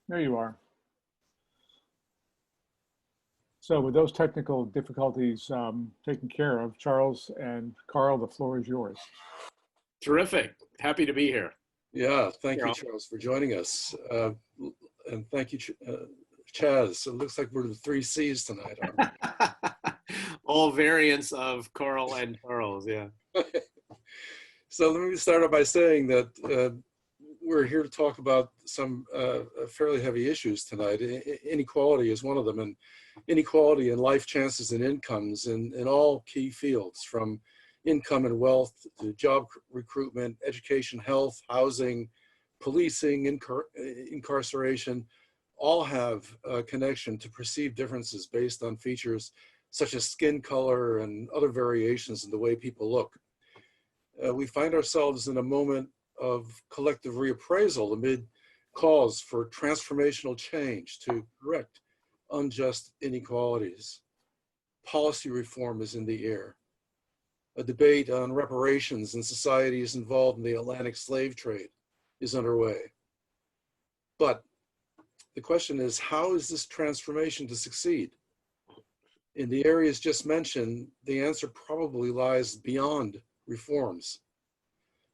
There you are. So with those technical difficulties taken care of, Charles and Carl, the floor is yours. Terrific. Happy to be here. Yeah, thank you, Charles, for joining us. And thank you, Chaz. It looks like we're the 3 C's tonight, aren't we? All variants of Carl and Charles, yeah. So let me start off by saying that we're here to talk about some fairly heavy issues tonight. Inequality is one of them, and inequality in life chances and incomes in all key fields, from income and wealth to job recruitment, education, health, housing, policing, incarceration, all have a connection to perceived differences based on features such as skin color and other variations in the way people look. We find ourselves in a moment of collective reappraisal amid calls for transformational change to correct unjust inequalities. Policy reform is in the air. A debate on reparations in societies involved in the Atlantic slave trade is underway. But the question is, how is this transformation to succeed? In the areas just mentioned, the answer probably lies beyond reforms.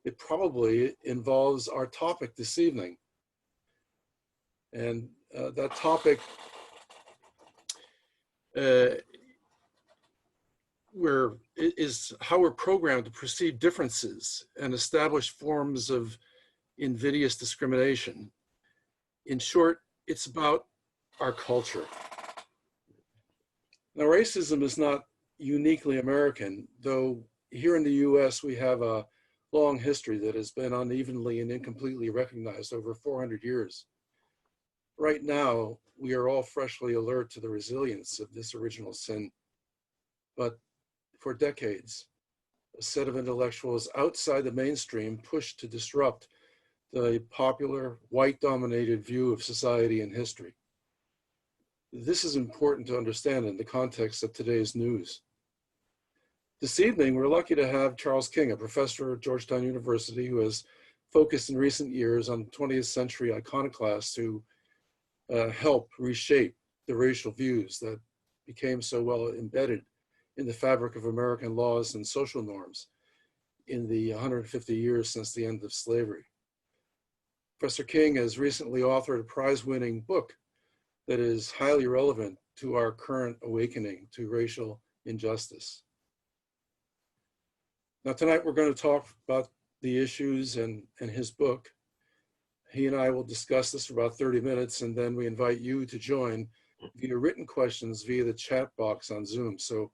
It probably involves our topic this evening. And that topic is how we're programmed to perceive differences and establish forms of invidious discrimination. In short, it's about our culture. Now, racism is not uniquely American, though here in the US we have a long history that has been unevenly and incompletely recognized over 400 years. Right now, we are all freshly alert to the resilience of this original sin. But for decades, a set of intellectuals outside the mainstream pushed to disrupt the popular white-dominated view of society and history. This is important to understand in the context of today's news. This evening, we're lucky to have Charles King, a professor at Georgetown University who has focused in recent years on 20th century iconoclasts to help reshape the racial views that became so well embedded in the fabric of American laws and social norms in the 150 years since the end of slavery. Professor King has recently authored a prize-winning book that is highly relevant to our current awakening to racial injustice. Now tonight we're going to talk about the issues and his book. He and I will discuss this for about 30 minutes, and then we invite you to join via written questions via the chat box on Zoom. So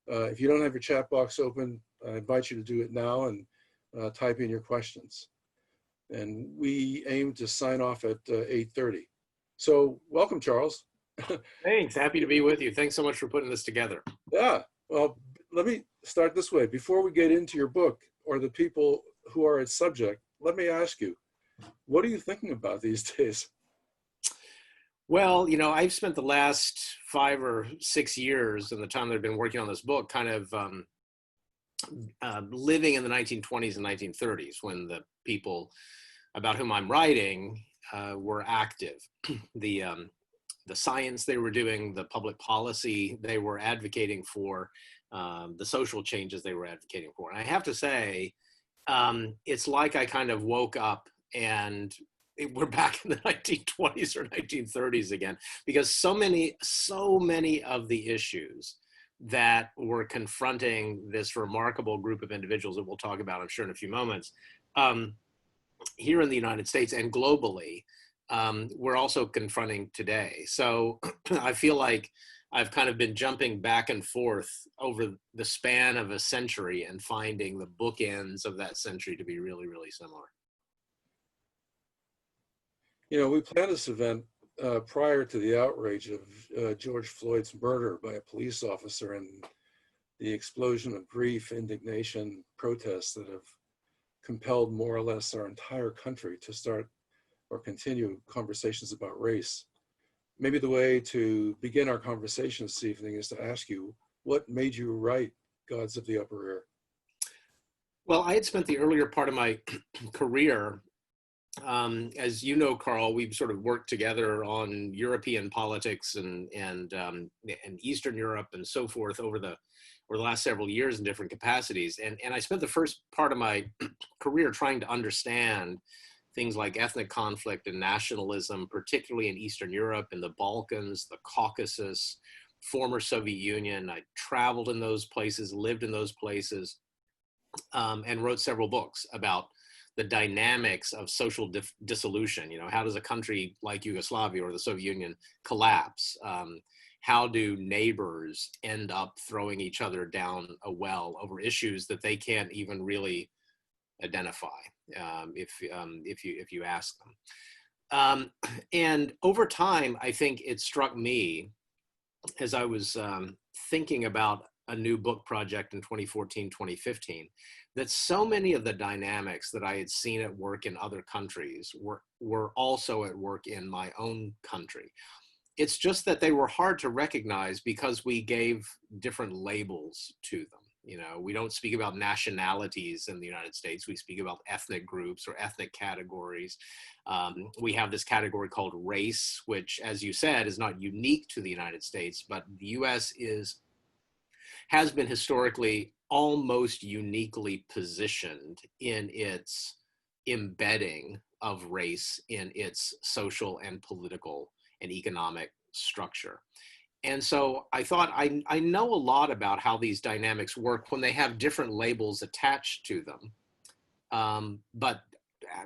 if you don't have your chat box open, I invite you to do it now and type in your questions. And we aim to sign off at 8:30. So welcome, Charles. Thanks, happy to be with you. Thanks so much for putting this together. Yeah, well, let me start this way. Before we get into your book or the people who are its subject, let me ask you, what are you thinking about these days? Well, you know, I've spent the last 5 or 6 years in the time that I've been working on this book kind of living in the 1920s and 1930s when the people about whom I'm writing were active. The science they were doing, the public policy they were advocating for, the social changes they were advocating for. And I have to say, it's like I kind of woke up and we're back in the 1920s or 1930s again, because so many of the issues that were confronting this remarkable group of individuals that we'll talk about, I'm sure, in a few moments, here in the United States and globally, we're also confronting today. So I feel like I've kind of been jumping back and forth over the span of a century and finding the bookends of that century to be really, really similar. You know, we planned this event prior to the outrage of George Floyd's murder by a police officer and the explosion of grief, indignation, protests that have compelled more or less our entire country to start or continue conversations about race. Maybe the way to begin our conversation this evening is to ask you, what made you write Gods of the Upper Air? Well, I had spent the earlier part of my career as you know, Carl, we've sort of worked together on European politics and Eastern Europe and so forth over the last several years in different capacities. And I spent the first part of my career trying to understand things like ethnic conflict and nationalism, particularly in Eastern Europe, in the Balkans, the Caucasus, former Soviet Union. I traveled in those places, lived in those places, and wrote several books about the dynamics of social dissolution. You know, how does a country like Yugoslavia or the Soviet Union collapse? How do neighbors end up throwing each other down a well over issues that they can't even really identify if you ask them? And over time, I think it struck me as I was thinking about a new book project in 2014, 2015, that so many of the dynamics that I had seen at work in other countries were also at work in my own country. It's just that they were hard to recognize because we gave different labels to them. You know, we don't speak about nationalities in the United States. We speak about ethnic groups or ethnic categories. We have this category called race, which, as you said, is not unique to the United States, but the US has been historically almost uniquely positioned in its embedding of race in its social and political and economic structure. And so I thought, I know a lot about how these dynamics work when they have different labels attached to them, but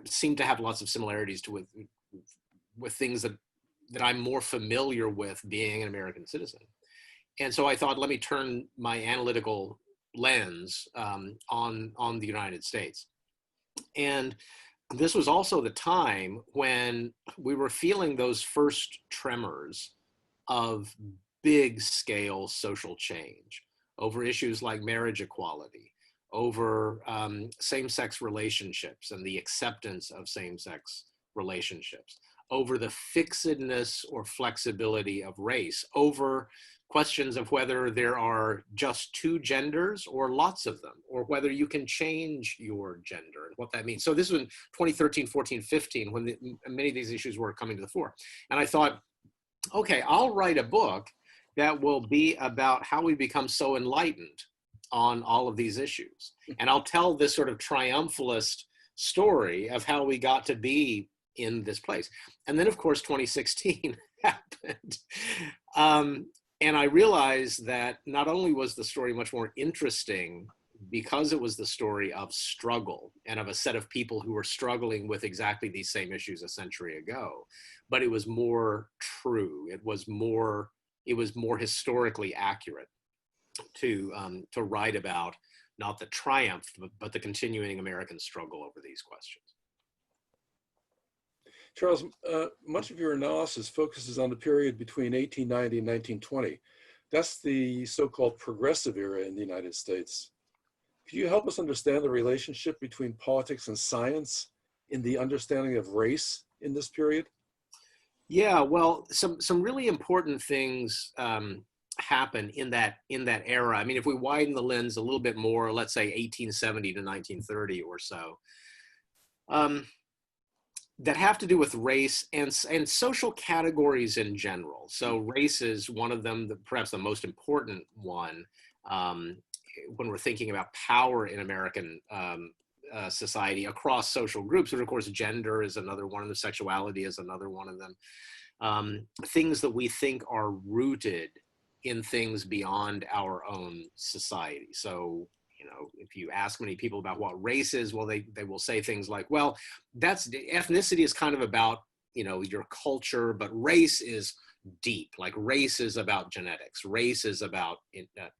seem to have lots of similarities with things that I'm more familiar with being an American citizen. And so I thought, let me turn my analytical lens on the United States. And this was also the time when we were feeling those first tremors of big scale social change over issues like marriage equality, over same-sex relationships and the acceptance of same-sex relationships, over the fixedness or flexibility of race, over questions of whether there are just two genders or lots of them, or whether you can change your gender and what that means. So this was in 2013, 14, 15, when many of these issues were coming to the fore. And I thought, okay, I'll write a book that will be about how we become so enlightened on all of these issues. And I'll tell this sort of triumphalist story of how we got to be in this place. And then, of course, 2016 happened. And I realized that not only was the story much more interesting because it was the story of struggle and of a set of people who were struggling with exactly these same issues a century ago, but it was more true. It was more historically accurate to write about not the triumph, but the continuing American struggle over these questions. Charles, much of your analysis focuses on the period between 1890 and 1920. That's the so-called progressive era in the United States. Could you help us understand the relationship between politics and science in the understanding of race in this period? Yeah, well, some really important things happen in that era. I mean, if we widen the lens a little bit more, let's say 1870 to 1930 or so, that have to do with race and social categories in general. So race is one of them, perhaps the most important one when we're thinking about power in American society across social groups. And of course, gender is another one of them, sexuality is another one of them. Things that we think are rooted in things beyond our own society. So, you know, if you ask many people about what race is, well, they will say things like, well, ethnicity is kind of about, you know, your culture, but race is deep. Like race is about genetics. Race is about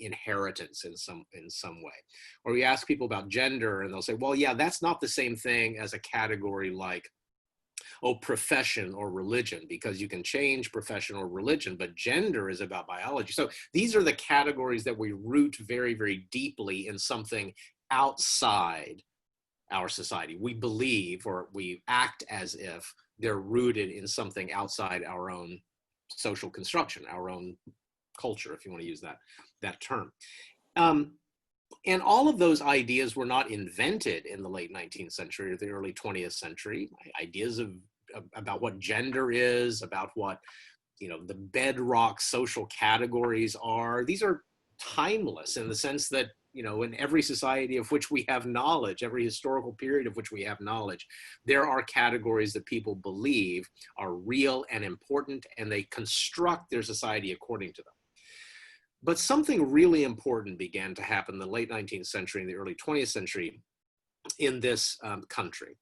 inheritance in some way. Or you ask people about gender and they'll say, well, yeah, that's not the same thing as a category like, oh, profession or religion, because you can change profession or religion, but gender is about biology. So these are the categories that we root very, very deeply in something outside our society. We believe, or we act as if they're rooted in something outside our own social construction, our own culture, if you want to use that term. And all of those ideas were not invented in the late 19th century or the early 20th century. Ideas about what gender is, about what, the bedrock social categories are. These are timeless in the sense that, in every society of which we have knowledge, every historical period of which we have knowledge, there are categories that people believe are real and important, and they construct their society according to them. But something really important began to happen in the late 19th century and the early 20th century in this country.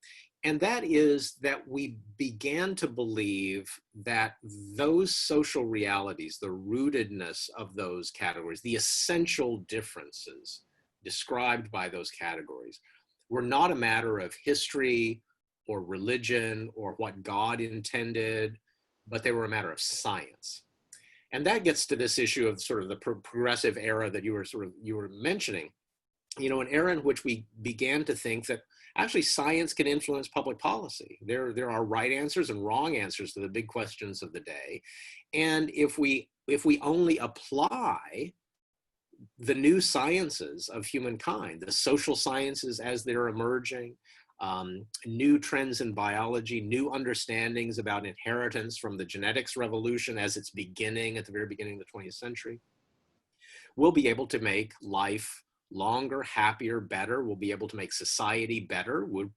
And that is that we began to believe that those social realities, the rootedness of those categories, the essential differences described by those categories, were not a matter of history or religion or what God intended, but they were a matter of science. And that gets to this issue of sort of the progressive era that you were mentioning, an era in which we began to think that actually science can influence public policy. There are right answers and wrong answers to the big questions of the day. And if we only apply the new sciences of humankind, the social sciences as they're emerging, new trends in biology, new understandings about inheritance from the genetics revolution as it's beginning at the very beginning of the 20th century, we'll be able to make life longer, happier, better. We'll be able to make society better. We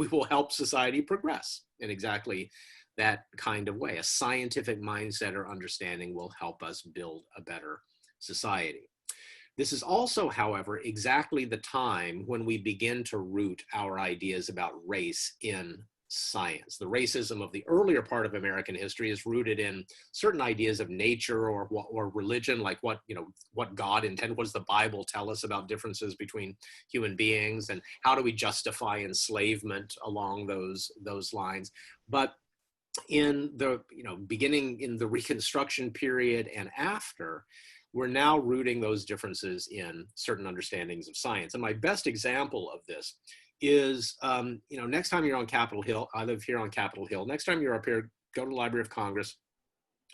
will help society progress in exactly that kind of way. A scientific mindset or understanding will help us build a better society. This is also, however, exactly the time when we begin to root our ideas about race in science. The racism of the earlier part of American history is rooted in certain ideas of nature or religion, like what God intended. What does the Bible tell us about differences between human beings, and how do we justify enslavement along those lines? But in the beginning in the Reconstruction period and after, we're now rooting those differences in certain understandings of science. And my best example of this is, next time you're on Capitol Hill, I live here on Capitol Hill, next time you're up here, go to the Library of Congress,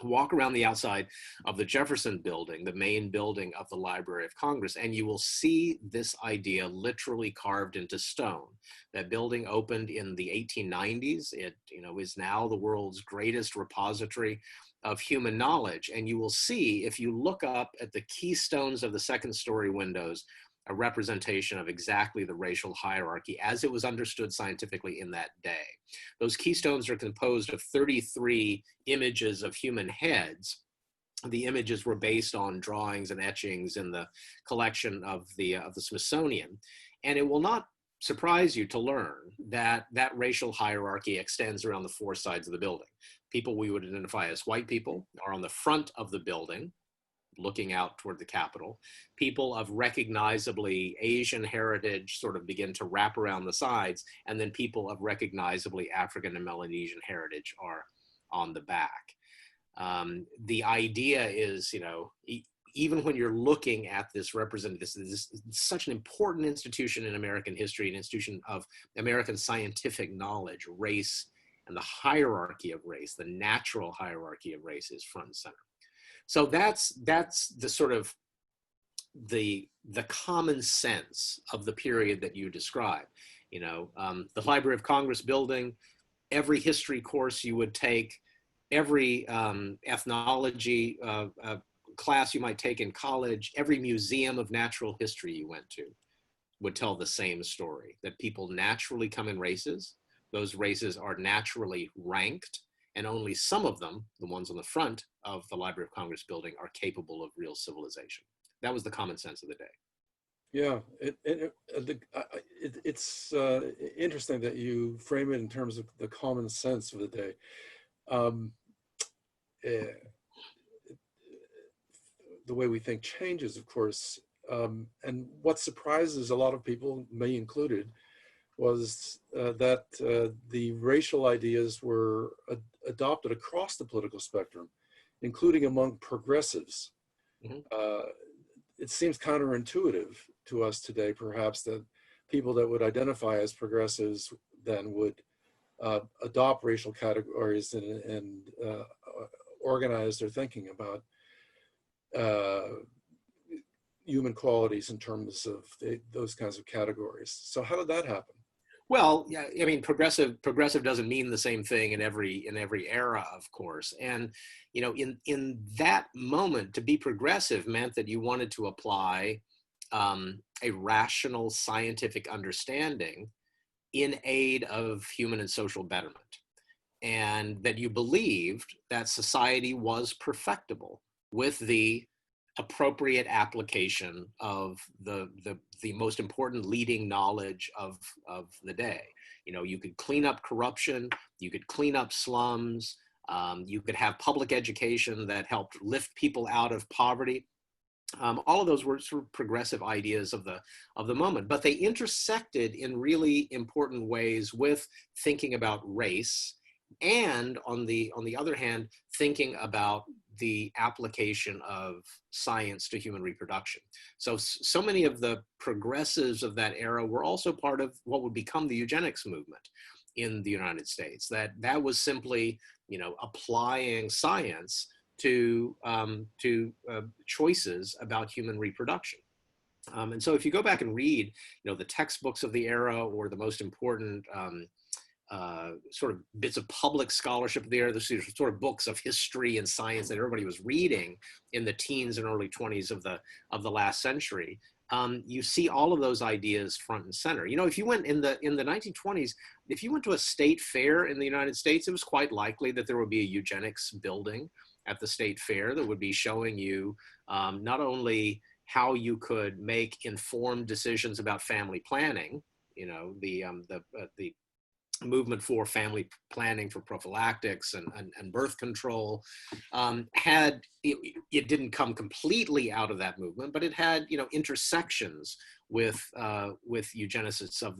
walk around the outside of the Jefferson Building, the main building of the Library of Congress, and you will see this idea literally carved into stone. That building opened in the 1890s. It, is now the world's greatest repository of human knowledge. And you will see, if you look up at the keystones of the second-story windows, a representation of exactly the racial hierarchy as it was understood scientifically in that day. Those keystones are composed of 33 images of human heads. The images were based on drawings and etchings in the collection of the Smithsonian. And it will not surprise you to learn that that racial hierarchy extends around the four sides of the building. People we would identify as white people are on the front of the building, looking out toward the Capitol. People of recognizably Asian heritage sort of begin to wrap around the sides, and then people of recognizably African and Melanesian heritage are on the back. The idea is, even when you're looking at this this is such an important institution in American history, an institution of American scientific knowledge, race and the hierarchy of race, the natural hierarchy of race is front and center. So that's the sort of the common sense of the period that you describe. The Library of Congress building, every history course you would take, every ethnology class you might take in college, every museum of natural history you went to would tell the same story, that people naturally come in races. Those races are naturally ranked, and only some of them, the ones on the front of the Library of Congress building, are capable of real civilization. That was the common sense of the day. Yeah, it's interesting that you frame it in terms of the common sense of the day. The way we think changes, of course, and what surprises a lot of people, me included, was that the racial ideas were adopted across the political spectrum, including among progressives. Mm-hmm. It seems counterintuitive to us today, perhaps, that people that would identify as progressives then would adopt racial categories and organize their thinking about human qualities in terms of those kinds of categories. So how did that happen? Well, yeah, I mean, progressive doesn't mean the same thing in every era, of course. And in that moment, to be progressive meant that you wanted to apply a rational scientific understanding in aid of human and social betterment, and that you believed that society was perfectible with the appropriate application of the most important leading knowledge of the day. You could clean up corruption, you could clean up slums, you could have public education that helped lift people out of poverty. All of those were sort of progressive ideas of the moment, but they intersected in really important ways with thinking about race, and on the other hand, thinking about the application of science to human reproduction. So many of the progressives of that era were also part of what would become the eugenics movement in the United States. That was simply, applying science to choices about human reproduction. And so if you go back and read, the textbooks of the era, or the most important sort of bits of public scholarship there, the sort of books of history and science that everybody was reading in the teens and early 20s of the last century, you see all of those ideas front and center. If you went in the 1920s, if you went to a state fair in the United States, it was quite likely that there would be a eugenics building at the state fair that would be showing you not only how you could make informed decisions about family planning, the movement for family planning, for prophylactics and birth control, it didn't come completely out of that movement, but it had intersections with eugenicists of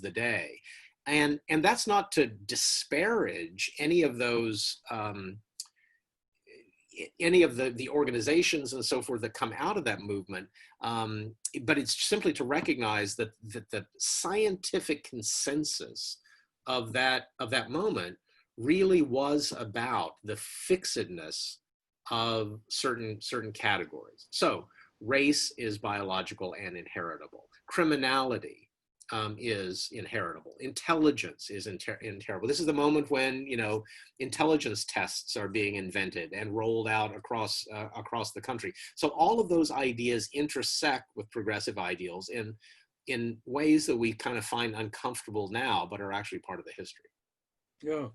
the day, and that's not to disparage any of those any of the organizations and so forth that come out of that movement, but it's simply to recognize that the scientific consensus of that moment really was about the fixedness of certain categories. So race is biological and inheritable. Criminality is inheritable. Intelligence is inheritable. This is the moment when intelligence tests are being invented and rolled out across the country. So all of those ideas intersect with progressive ideals in ways that we kind of find uncomfortable now, but are actually part of the history. Yeah.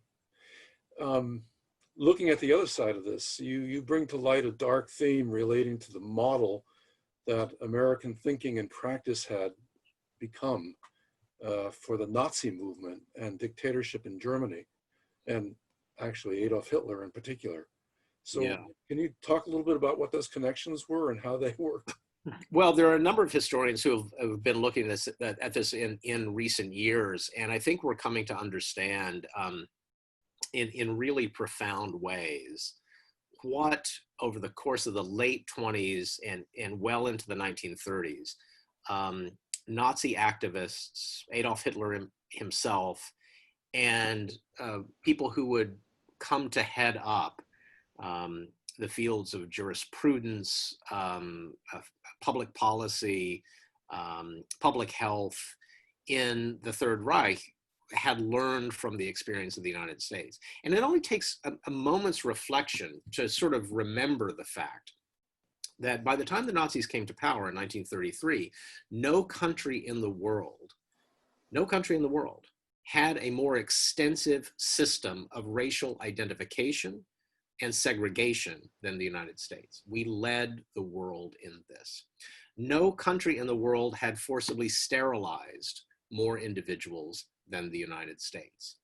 Looking at the other side of this, you bring to light a dark theme relating to the model that American thinking and practice had become for the Nazi movement and dictatorship in Germany, and actually Adolf Hitler in particular. So yeah. Can you talk a little bit about what those connections were and how they worked? Well, there are a number of historians who have been looking at this in recent years, and I think we're coming to understand in really profound ways what, over the course of the late 20s and well into the 1930s, Nazi activists, Adolf Hitler himself, and people who would come to head up the fields of jurisprudence, public policy, public health in the Third Reich had learned from the experience of the United States. And it only takes a moment's reflection to sort of remember the fact that by the time the Nazis came to power in 1933, no country in the world had a more extensive system of racial identification and segregation than the United States. We led the world in this. No country in the world had forcibly sterilized more individuals than the United States.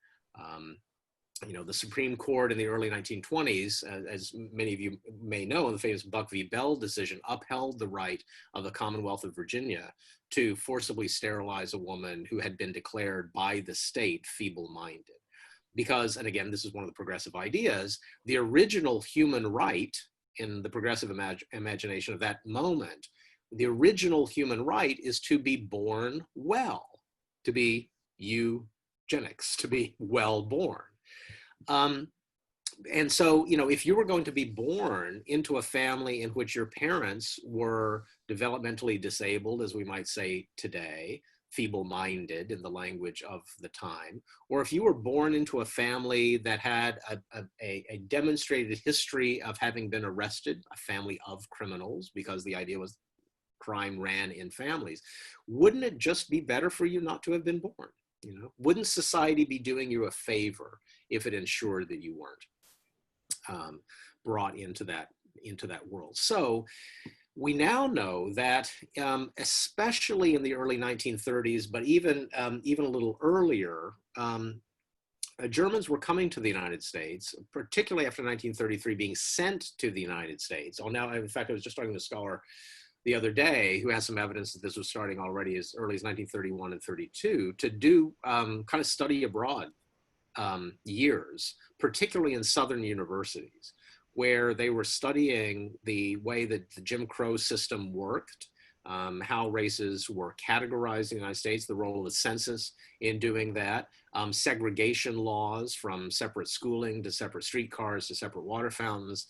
The Supreme Court in the early 1920s, as many of you may know, the famous Buck v. Bell decision upheld the right of the Commonwealth of Virginia to forcibly sterilize a woman who had been declared by the state feeble-minded. Because, and again, this is one of the progressive ideas, the original human right in the progressive imagination of that moment, the original human right is to be born well, to be eugenics, to be well born. And so, if you were going to be born into a family in which your parents were developmentally disabled, as we might say today, feeble-minded in the language of the time, or if you were born into a family that had a demonstrated history of having been arrested, a family of criminals, because the idea was crime ran in families, wouldn't it just be better for you not to have been born? You know, wouldn't society be doing you a favor if it ensured that you weren't brought into that world? So we now know that, especially in the early 1930s, but even a little earlier, Germans were coming to the United States, particularly after 1933, being sent to the United States. Oh, now, in fact, I was just talking to a scholar the other day who has some evidence that this was starting already as early as 1931 and 32 to do kind of study abroad years, particularly in Southern universities, where they were studying the way that the Jim Crow system worked, how races were categorized in the United States, the role of the census in doing that, segregation laws from separate schooling to separate streetcars to separate water fountains.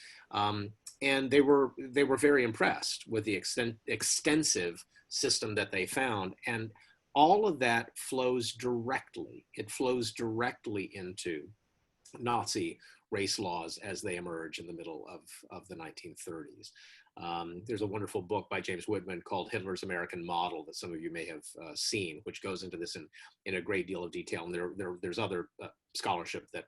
And they were very impressed with the extensive system that they found. And all of that flows directly into Nazi race laws as they emerge in the middle of the 1930s. There's a wonderful book by James Whitman called Hitler's American Model that some of you may have seen, which goes into this in a great deal of detail. And there's other scholarship that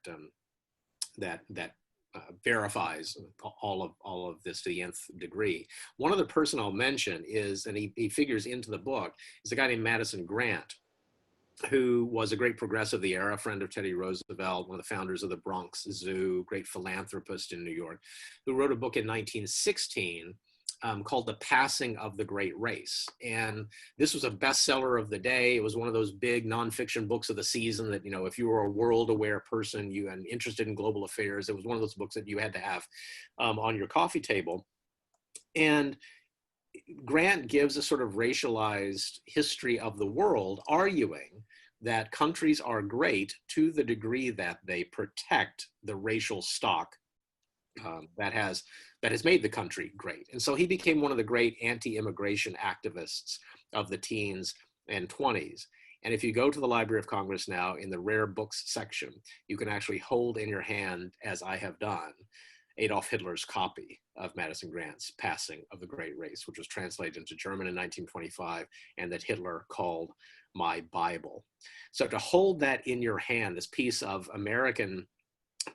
verifies all of this to the nth degree. One other person I'll mention is, and he figures into the book, is a guy named Madison Grant, who was a great progressive of the era, friend of Teddy Roosevelt, one of the founders of the Bronx Zoo, great philanthropist in New York, who wrote a book in 1916 called The Passing of the Great Race. And this was a bestseller of the day. It was one of those big nonfiction books of the season that, you know, if you were a world-aware person and interested in global affairs, it was one of those books that you had to have on your coffee table. And Grant gives a sort of racialized history of the world, arguing that countries are great to the degree that they protect the racial stock that has made the country great. And so he became one of the great anti-immigration activists of the teens and 20s. And if you go to the Library of Congress now, in the rare books section, you can actually hold in your hand, as I have done, Adolf Hitler's copy of Madison Grant's Passing of the Great Race, which was translated into German in 1925, and that Hitler called My Bible. So to hold that in your hand, this piece of American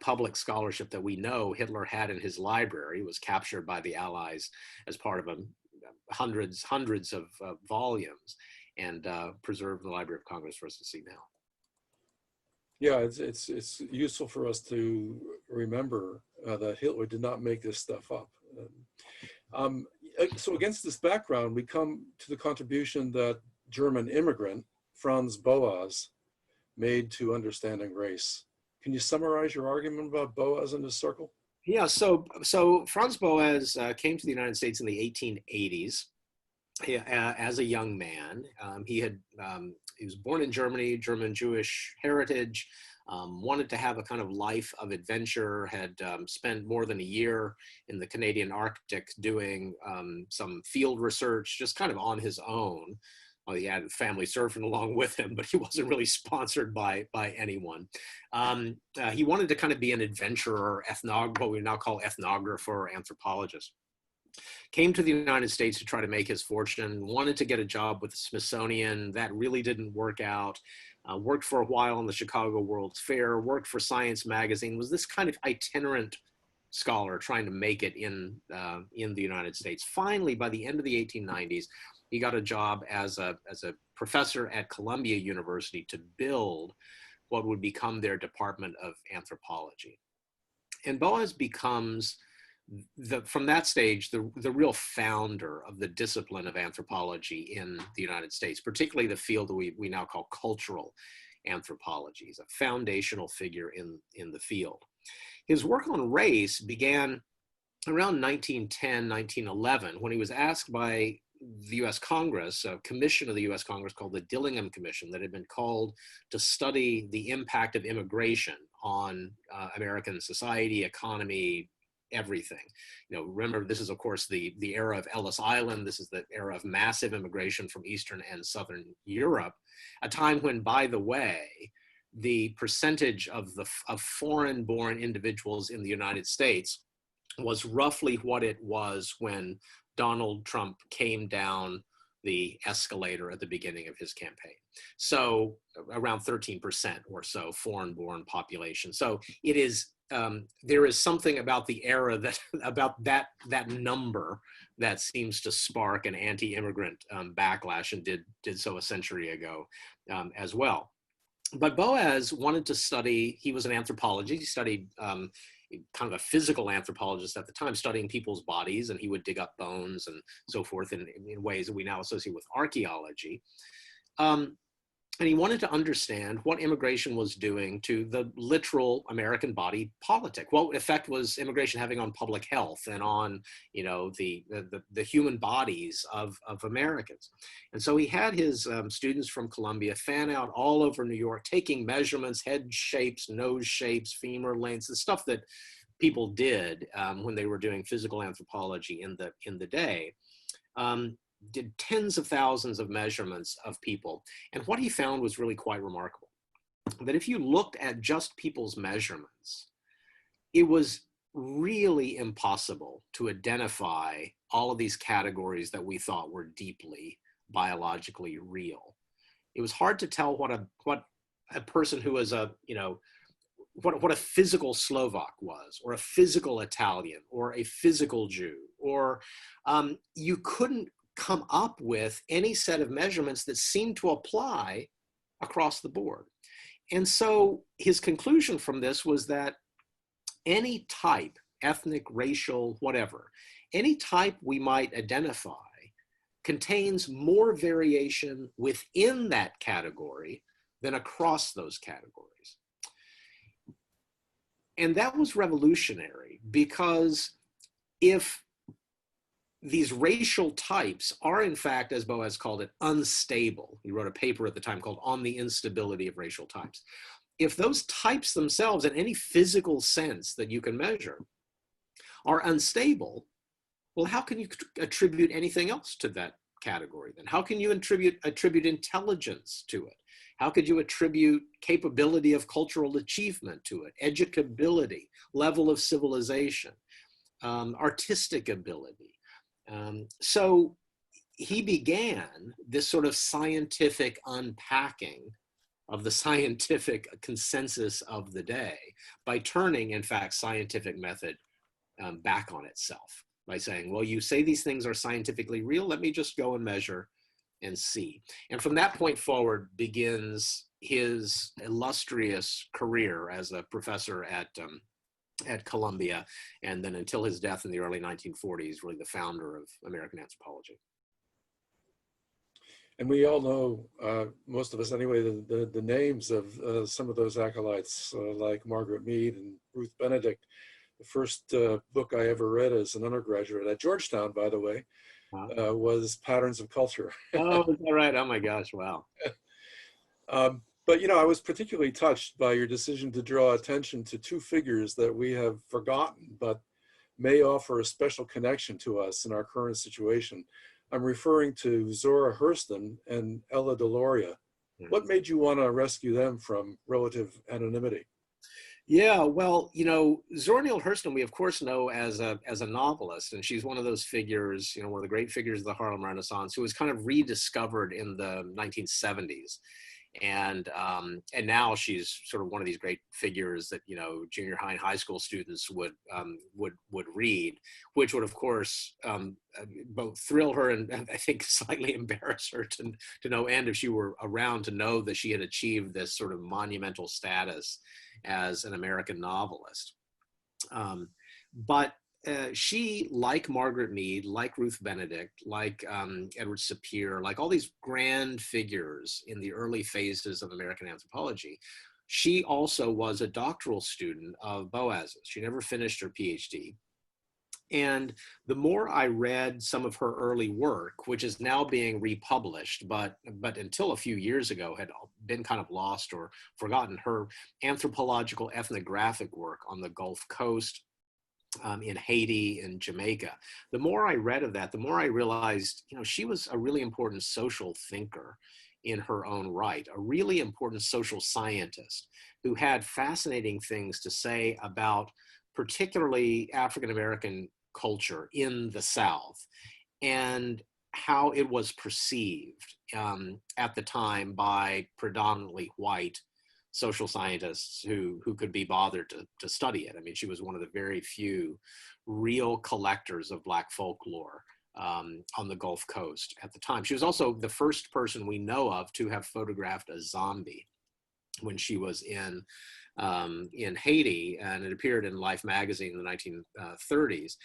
public scholarship that we know Hitler had in his library, was captured by the Allies as part of hundreds of volumes, and preserved in the Library of Congress for us to see now. Yeah, it's useful for us to remember that Hitler did not make this stuff up. So against this background, we come to the contribution that German immigrant Franz Boas made to understanding race. Can you summarize your argument about Boas and his circle? Yeah, so Franz Boas came to the United States in the 1880s. As a young man. He was born in Germany, German Jewish heritage, wanted to have a kind of life of adventure, had spent more than a year in the Canadian Arctic doing some field research, just kind of on his own. Well, he had family surfing along with him, but he wasn't really sponsored by anyone. He wanted to kind of be an adventurer, what we now call ethnographer or anthropologist. Came to the United States to try to make his fortune, wanted to get a job with the Smithsonian. That really didn't work out. Worked for a while on the Chicago World's Fair, worked for Science Magazine, was this kind of itinerant scholar trying to make it in the United States. Finally, by the end of the 1890s, he got a job as a professor at Columbia University to build what would become their Department of Anthropology. And Boas becomes, from that stage, the real founder of the discipline of anthropology in the United States, particularly the field that we now call cultural anthropology. He's a foundational figure in the field. His work on race began around 1910, 1911, when he was asked by the US Congress, a commission of the US Congress called the Dillingham Commission, that had been called to study the impact of immigration on American society, economy, everything. You know, remember, this is, of course, the era of Ellis Island. This is the era of massive immigration from Eastern and Southern Europe, a time when, by the way, the percentage of foreign-born individuals in the United States was roughly what it was when Donald Trump came down the escalator at the beginning of his campaign. So around 13% or so foreign-born population. So it is, there is something about the era that, about that number that seems to spark an anti-immigrant backlash, and did so a century ago as well. But Boas wanted to study, he was an anthropologist, he studied kind of a physical anthropologist at the time, studying people's bodies, and he would dig up bones and so forth in ways that we now associate with archaeology. And he wanted to understand what immigration was doing to the literal American body politic. What effect was immigration having on public health and on, you know, the human bodies of Americans. And so he had his students from Columbia fan out all over New York, taking measurements, head shapes, nose shapes, femur lengths, the stuff that people did when they were doing physical anthropology in the day. Did tens of thousands of measurements of people. And what he found was really quite remarkable. That if you looked at just people's measurements, it was really impossible to identify all of these categories that we thought were deeply biologically real. It was hard to tell what a person who was a, you know, what a physical Slovak was, or a physical Italian, or a physical Jew, or you couldn't come up with any set of measurements that seemed to apply across the board. And so his conclusion from this was that any type, ethnic, racial, whatever, any type we might identify contains more variation within that category than across those categories. And that was revolutionary, because if these racial types are, in fact, as Boas called it, unstable. He wrote a paper at the time called On the Instability of Racial Types. If those types themselves, in any physical sense that you can measure, are unstable, well, how can you attribute anything else to that category then? How can you attribute intelligence to it? How could you attribute capability of cultural achievement to it, educability, level of civilization, artistic ability? So he began this sort of scientific unpacking of the scientific consensus of the day by turning, in fact, scientific method back on itself, by saying, well, you say these things are scientifically real, let me just go and measure and see. And from that point forward begins his illustrious career as a professor at Columbia, and then until his death in the early 1940s, really the founder of American anthropology. And we all know, most of us anyway, the names of some of those acolytes, like Margaret Mead and Ruth Benedict. The first book I ever read as an undergraduate at Georgetown, by the way, was Patterns of Culture. Oh, is that right? Oh my gosh, wow. But, you know, I was particularly touched by your decision to draw attention to two figures that we have forgotten, but may offer a special connection to us in our current situation. I'm referring to Zora Hurston and Ella Deloria. What made you want to rescue them from relative anonymity? Yeah, well, you know, Zora Neale Hurston, we of course know as a novelist, and she's one of those figures, you know, one of the great figures of the Harlem Renaissance, who was kind of rediscovered in the 1970s. And now she's sort of one of these great figures that, you know, junior high and high school students would read, which would of course both thrill her and I think slightly embarrass her to no end if she were around to know that she had achieved this sort of monumental status as an American novelist. But she, like Margaret Mead, like Ruth Benedict, like Edward Sapir, like all these grand figures in the early phases of American anthropology, she also was a doctoral student of Boas's. She never finished her PhD. And the more I read some of her early work, which is now being republished, but until a few years ago had been kind of lost or forgotten, her anthropological ethnographic work on the Gulf Coast, in Haiti and Jamaica. The more I read of that, the more I realized, she was a really important social thinker in her own right, a really important social scientist who had fascinating things to say about particularly African-American culture in the South and how it was perceived at the time by predominantly white social scientists who could be bothered to study it. I mean, she was one of the very few real collectors of Black folklore on the Gulf Coast at the time. She was also the first person we know of to have photographed a zombie when she was in Haiti, and it appeared in Life magazine in the 1930s.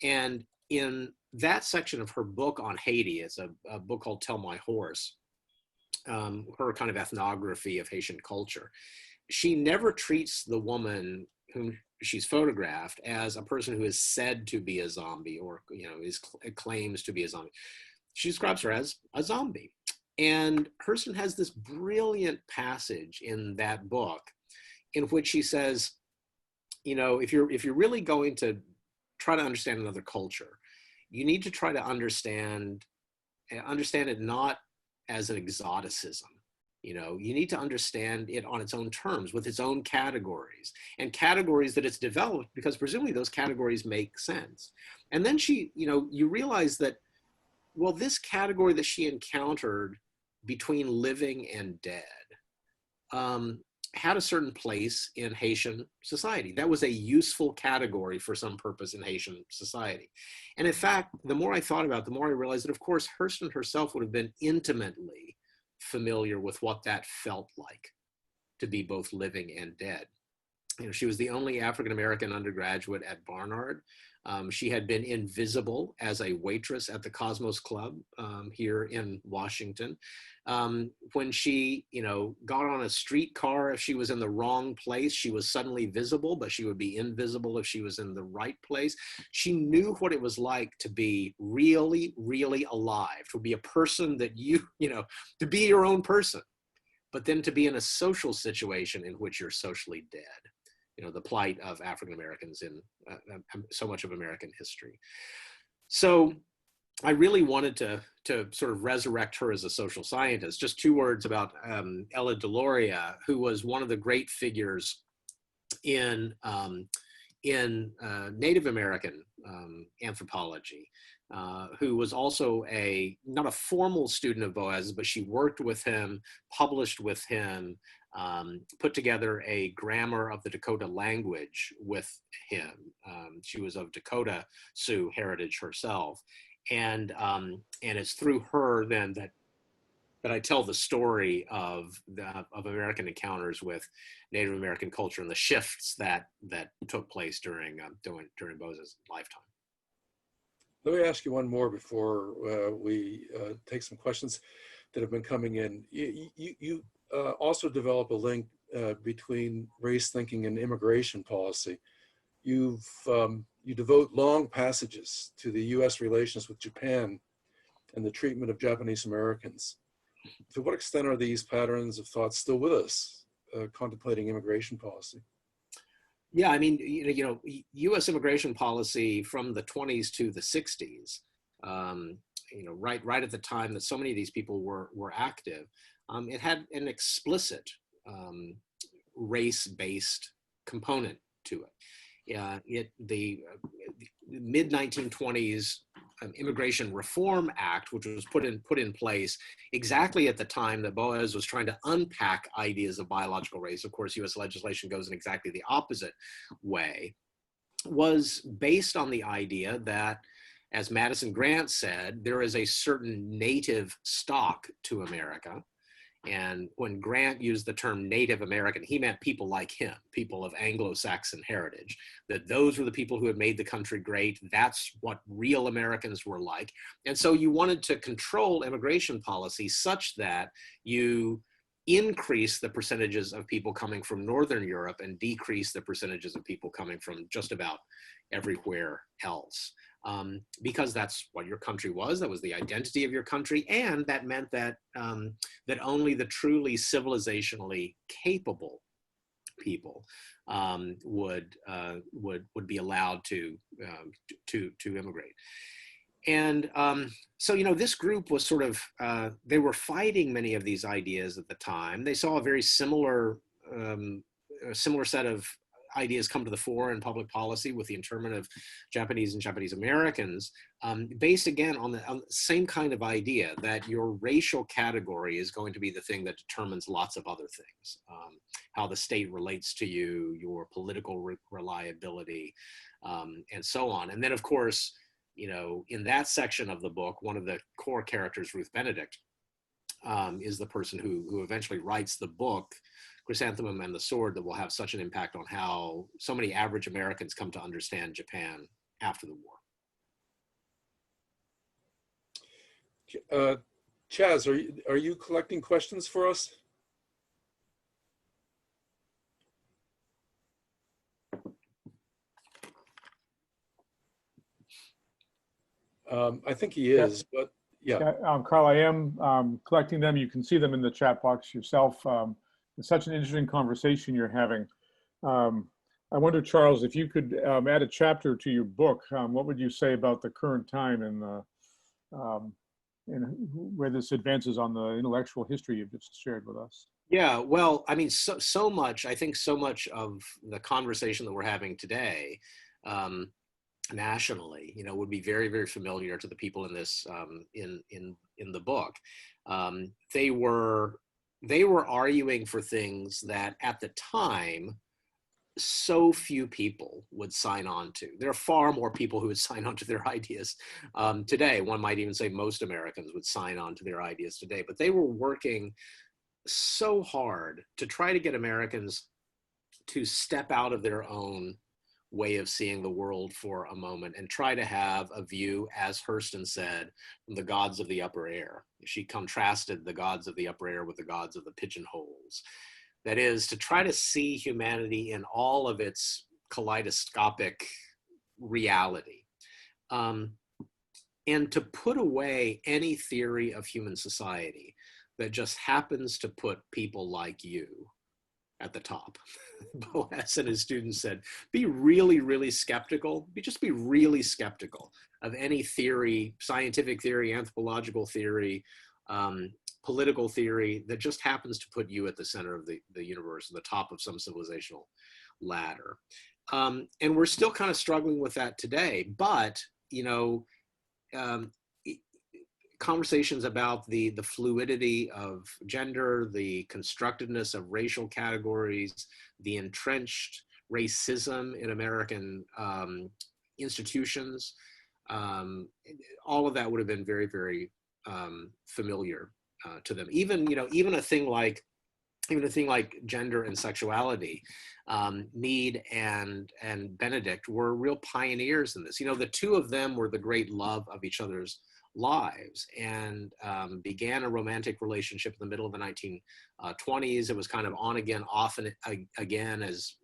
And in that section of her book on Haiti, it's a book called Tell My Horse, her kind of ethnography of Haitian culture. She never treats the woman whom she's photographed as a person who is said to be a zombie or, claims to be a zombie. She describes her as a zombie. And Hurston has this brilliant passage in that book in which she says, if you're really going to try to understand another culture, you need to try to understand it not as an exoticism. You need to understand it on its own terms, with its own categories, and categories that it's developed because presumably those categories make sense. And then you realize that, well, this category that she encountered between living and dead had a certain place in Haitian society. That was a useful category for some purpose in Haitian society. And in fact, the more I thought about it, the more I realized that, of course, Hurston herself would have been intimately familiar with what that felt like to be both living and dead. She was the only African-American undergraduate at Barnard. She had been invisible as a waitress at the Cosmos Club here in Washington. When she, got on a streetcar, if she was in the wrong place, she was suddenly visible, but she would be invisible if she was in the right place. She knew what it was like to be really, really alive, to be a person that to be your own person, but then to be in a social situation in which you're socially dead. The plight of African Americans in so much of American history. So I really wanted to sort of resurrect her as a social scientist. Just two words about Ella Deloria, who was one of the great figures in Native American anthropology, who was also not a formal student of Boas, but she worked with him, published with him, put together a grammar of the Dakota language with him. She was of Dakota Sioux heritage herself. And it's through her then that I tell the story of American encounters with Native American culture and the shifts that took place during Boas's lifetime. Let me ask you one more before we take some questions that have been coming in. You also develop a link between race thinking and immigration policy. You devote long passages to the U.S. relations with Japan and the treatment of Japanese Americans. To what extent are these patterns of thought still with us, contemplating immigration policy? Yeah, I mean, U.S. immigration policy from the 20s to the 60s, right at the time that so many of these people were active, it had an explicit race-based component to it. The mid-1920s Immigration Reform Act, which was put in place exactly at the time that Boas was trying to unpack ideas of biological race. Of course, U.S. legislation goes in exactly the opposite way, was based on the idea that, as Madison Grant said, there is a certain native stock to America. And when Grant used the term Native American, he meant people like him, people of Anglo-Saxon heritage, that those were the people who had made the country great. That's what real Americans were like. And so you wanted to control immigration policy such that you increase the percentages of people coming from Northern Europe and decrease the percentages of people coming from just about everywhere else. Because that's what your country was, that was the identity of your country, and that meant that, that only the truly civilizationally capable people would be allowed to immigrate. And so, you know, this group was sort of, they were fighting many of these ideas at the time. They saw a very similar set of ideas come to the fore in public policy with the internment of Japanese and Japanese Americans, based again on the same kind of idea that your racial category is going to be the thing that determines lots of other things. How the state relates to you, your political reliability, and so on. And then, of course, you know, in that section of the book, one of the core characters, Ruth Benedict, is the person who eventually writes the book, Chrysanthemum and the Sword, that will have such an impact on how so many average Americans come to understand Japan after the war. Chaz, are you collecting questions for us? I think he is, but yeah. Carl, I am collecting them. You can see them in the chat box yourself. It's such an interesting conversation you're having. I wonder, Charles, if you could add a chapter to your book, what would you say about the current time and where this advances on the intellectual history you've just shared with us? Yeah, well, I mean, so much, I think so much of the conversation that we're having today, nationally, you know, would be very, very familiar to the people in this, in the book. They were arguing for things that at the time, so few people would sign on to. There are far more people who would sign on to their ideas today. One might even say most Americans would sign on to their ideas today, but they were working so hard to try to get Americans to step out of their own way of seeing the world for a moment and try to have a view, as Hurston said, from the gods of the upper air. She contrasted the gods of the upper air with the gods of the pigeonholes. That is, to try to see humanity in all of its kaleidoscopic reality. And to put away any theory of human society that just happens to put people like you at the top. Boas and his students said, be really, really skeptical. Just be really skeptical of any theory, scientific theory, anthropological theory, political theory that just happens to put you at the center of the universe, at the top of some civilizational ladder. And we're still kind of struggling with that today, but, you know, conversations about the fluidity of gender, the constructedness of racial categories, the entrenched racism in American institutions, all of that would have been very, very familiar to them. Even, you know, even a thing like gender and sexuality, Mead and Benedict were real pioneers in this. You know, the two of them were the great love of each other's lives and began a romantic relationship in the middle of the 1920s. It was kind of on again, off and again, as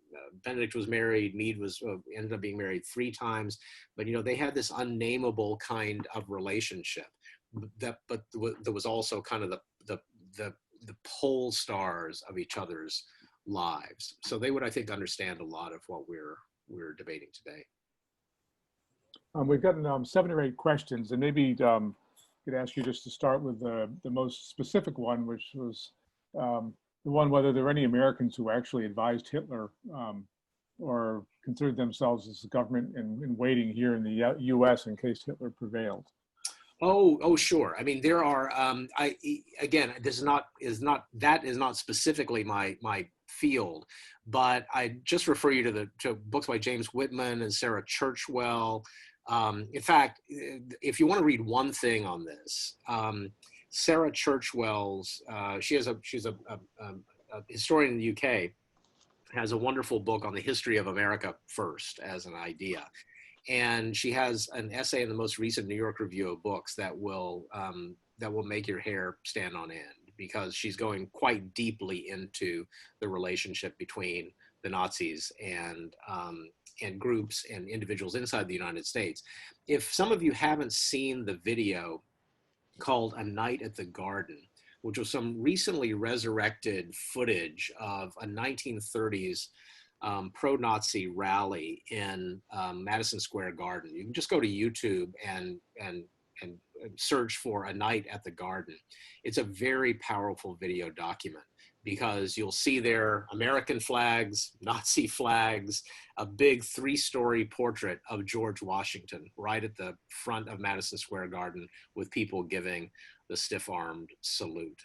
Benedict was married. Mead was ended up being married 3 times, but, you know, they had this unnameable kind of relationship that, but there was also kind of the pole stars of each other's lives. So they would, I think, understand a lot of what we're debating today. We've gotten 7 or 8 questions, and maybe could ask you just to start with the most specific one, which was the one whether there were any Americans who actually advised Hitler or considered themselves as the government in waiting here in the U.S. in case Hitler prevailed. Oh, sure. I mean, there are. Again, this is not specifically my field, but I just refer you to books by James Whitman and Sarah Churchwell. In fact, if you want to read one thing on this, Sarah Churchwell's, she's a historian in the UK, has a wonderful book on the history of America first as an idea. And she has an essay in the most recent New York Review of Books that will make your hair stand on end, because she's going quite deeply into the relationship between the Nazis and groups and individuals inside the United States. If some of you haven't seen the video called A Night at the Garden which was some recently resurrected footage of a 1930s pro-Nazi rally in Madison Square Garden. You can just go to YouTube and search for A Night at the Garden. It's a very powerful video document because you'll see there American flags, Nazi flags, a big 3-story portrait of George Washington right at the front of Madison Square Garden with people giving the stiff-armed salute.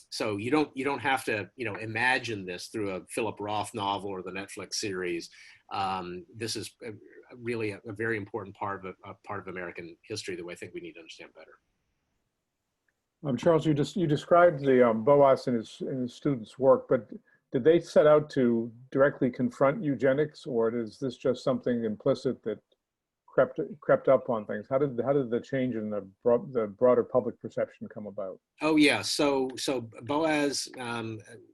So you don't have to imagine this through a Philip Roth novel or the Netflix series. This is really a very important part of American history that I think we need to understand better. Charles, you described the Boas and his students' work, but did they set out to directly confront eugenics, or is this just something implicit that crept up on things? How did the change in the broader public perception come about? Oh yeah, so Boas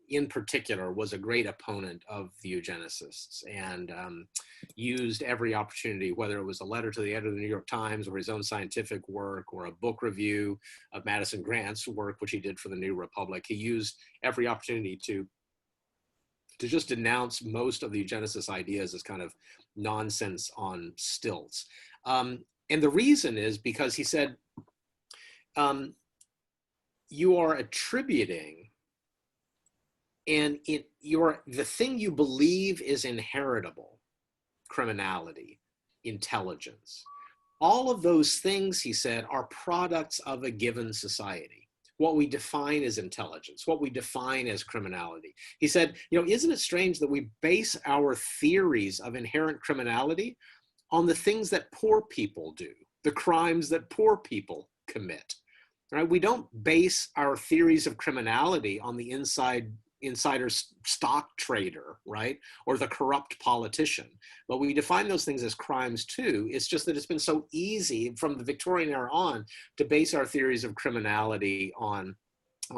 in particular was a great opponent of the eugenicists and used every opportunity, whether it was a letter to the editor of the New York Times or his own scientific work or a book review of Madison Grant's work, which he did for the New Republic. He used every opportunity to just denounce most of the eugenicist ideas as kind of nonsense on stilts. And the reason is because he said, you are attributing, and the thing you believe is inheritable, criminality, intelligence, all of those things, he said, are products of a given society. What we define as intelligence, what we define as criminality. He said, isn't it strange that we base our theories of inherent criminality on the things that poor people do, the crimes that poor people commit, right? We don't base our theories of criminality on the insider stock trader, right? Or the corrupt politician. But we define those things as crimes too. It's just that it's been so easy from the Victorian era on to base our theories of criminality on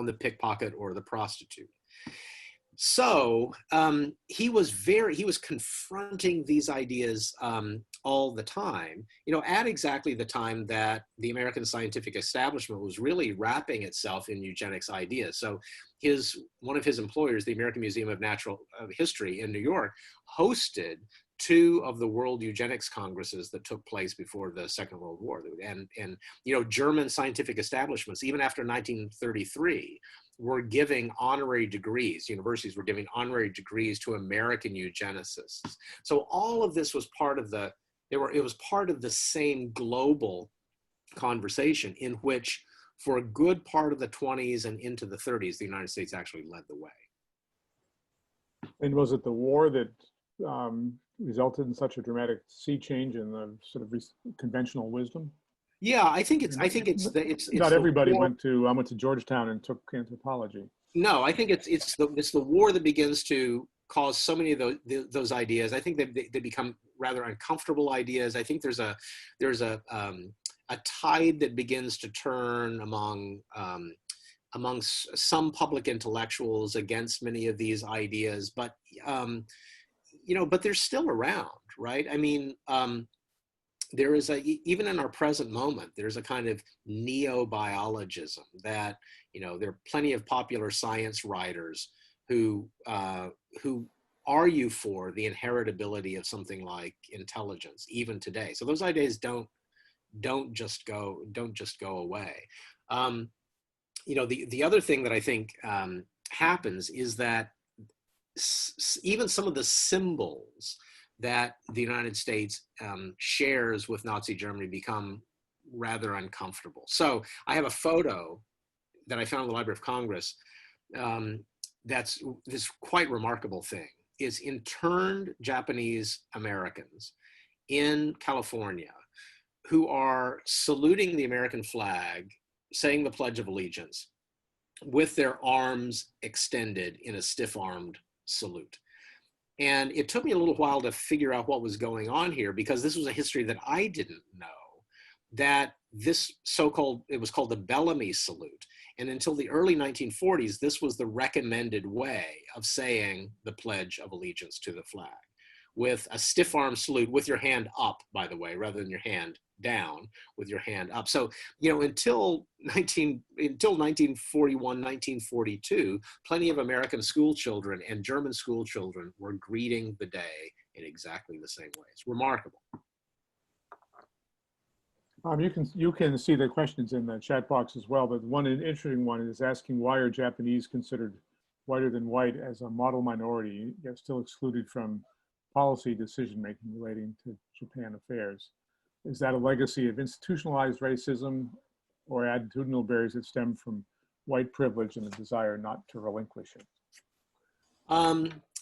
the pickpocket or the prostitute. So he was confronting these ideas all the time, at exactly the time that the American scientific establishment was really wrapping itself in eugenics ideas. So one of his employers, the American Museum of Natural History in New York, hosted 2 of the World Eugenics Congresses that took place before the Second World War. And German scientific establishments, even after 1933, were giving honorary degrees. Universities were giving honorary degrees to American eugenicists. So all of this was part of it was part of the same global conversation in which, for a good part of the 20s and into the 30s, the United States actually led the way. And was it the war that resulted in such a dramatic sea change in the sort of conventional wisdom? Yeah, I think it's not everybody went to Georgetown and took anthropology. No, I think it's the war that begins to cause so many of those ideas. I think they become rather uncomfortable ideas. I think there's a tide that begins to turn among some public intellectuals against many of these ideas, but but they're still around, right? I mean, there is even in our present moment, there's a kind of neo-biologism that, there are plenty of popular science writers who argue for the inheritability of something like intelligence, even today. So those ideas don't just go away. The other thing that I think happens is that even some of the symbols that the United States shares with Nazi Germany become rather uncomfortable. So I have a photo that I found in the Library of Congress that's this quite remarkable thing. Is interned Japanese Americans in California who are saluting the American flag, saying the Pledge of Allegiance, with their arms extended in a stiff-armed salute. And it took me a little while to figure out what was going on here, because this was a history that I didn't know, that this it was called the Bellamy salute. And until the early 1940s, this was the recommended way of saying the Pledge of Allegiance to the flag, with a stiff arm salute with your hand up, by the way, rather than your hand down, with your hand up. So, until 1941, 1942, plenty of American school children and German school children were greeting the day in exactly the same way. It's remarkable. You can see the questions in the chat box as well, but one interesting one is asking, why are Japanese considered whiter than white as a model minority, yet still excluded from policy decision-making relating to Japan affairs? Is that a legacy of institutionalized racism or attitudinal barriers that stem from white privilege and the desire not to relinquish it?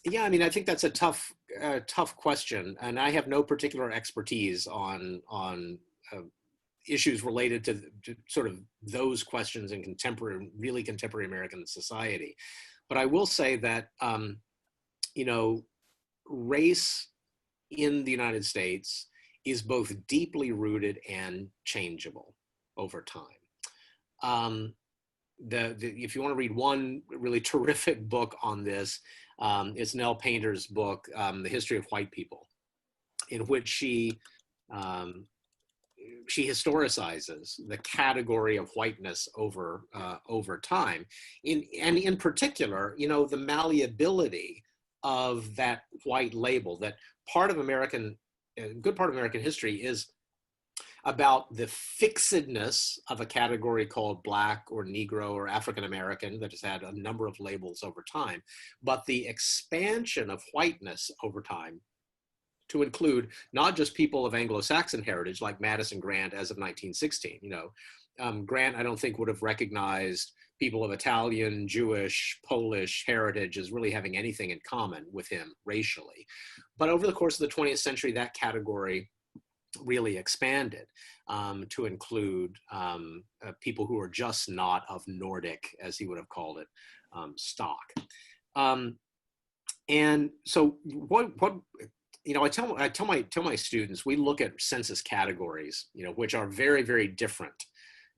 Yeah, I mean, I think that's a tough question, and I have no particular expertise on issues related to sort of those questions in really contemporary American society. But I will say that, race in the United States is both deeply rooted and changeable over time. If you want to read one really terrific book on this, it's Nell Painter's book, The History of White People, in which she historicizes the category of whiteness over time, and in particular, the malleability of that white label. That a good part of American history is about the fixedness of a category called Black or Negro or African American that has had a number of labels over time, but the expansion of whiteness over time to include not just people of Anglo-Saxon heritage like Madison Grant as of 1916. Grant, I don't think, would have recognized people of Italian, Jewish, Polish heritage as really having anything in common with him racially. But over the course of the 20th century, that category really expanded to include people who are just not of Nordic, as he would have called it, stock. And so I tell my students, we look at census categories, which are very, very different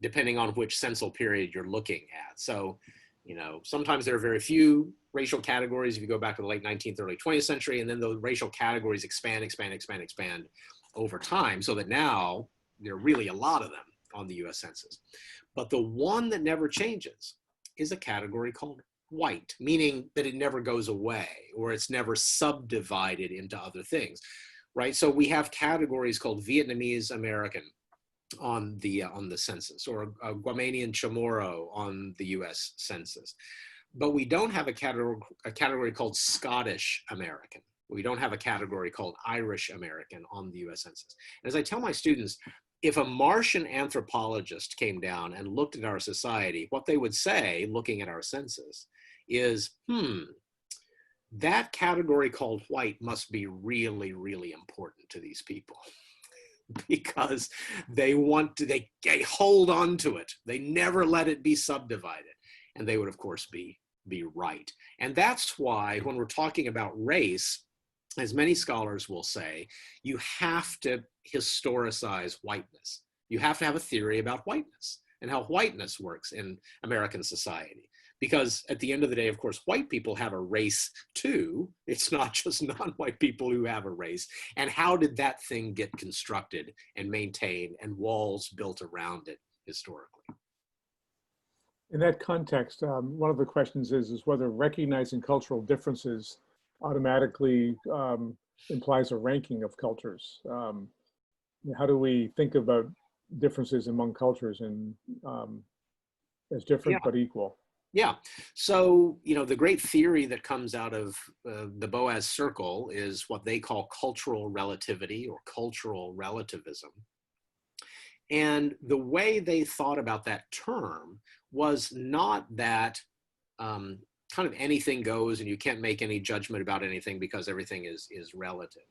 depending on which censal period you're looking at. So, sometimes there are very few racial categories if you go back to the late 19th, early 20th century, and then those racial categories expand over time, so that now there are really a lot of them on the US Census. But the one that never changes is a category called white, meaning that it never goes away or it's never subdivided into other things, right? So we have categories called Vietnamese American on the census, or Guamanian Chamorro on the US Census. But we don't have a category called Scottish American. We don't have a category called Irish American on the US Census. And as I tell my students, if a Martian anthropologist came down and looked at our society, what they would say, looking at our census, is, that category called white must be really, really important to these people because they hold on to it. They never let it be subdivided. And they would, of course, be right. And that's why when we're talking about race, as many scholars will say, you have to historicize whiteness. You have to have a theory about whiteness and how whiteness works in American society. Because at the end of the day, of course, white people have a race too. It's not just non-white people who have a race. And how did that thing get constructed and maintained and walls built around it historically? In that context, one of the questions is whether recognizing cultural differences automatically implies a ranking of cultures. How do we think about differences among cultures and as different but equal? Yeah. So, the great theory that comes out of the Boas circle is what they call cultural relativity or cultural relativism. And the way they thought about that term was not that kind of anything goes and you can't make any judgment about anything because everything is relative.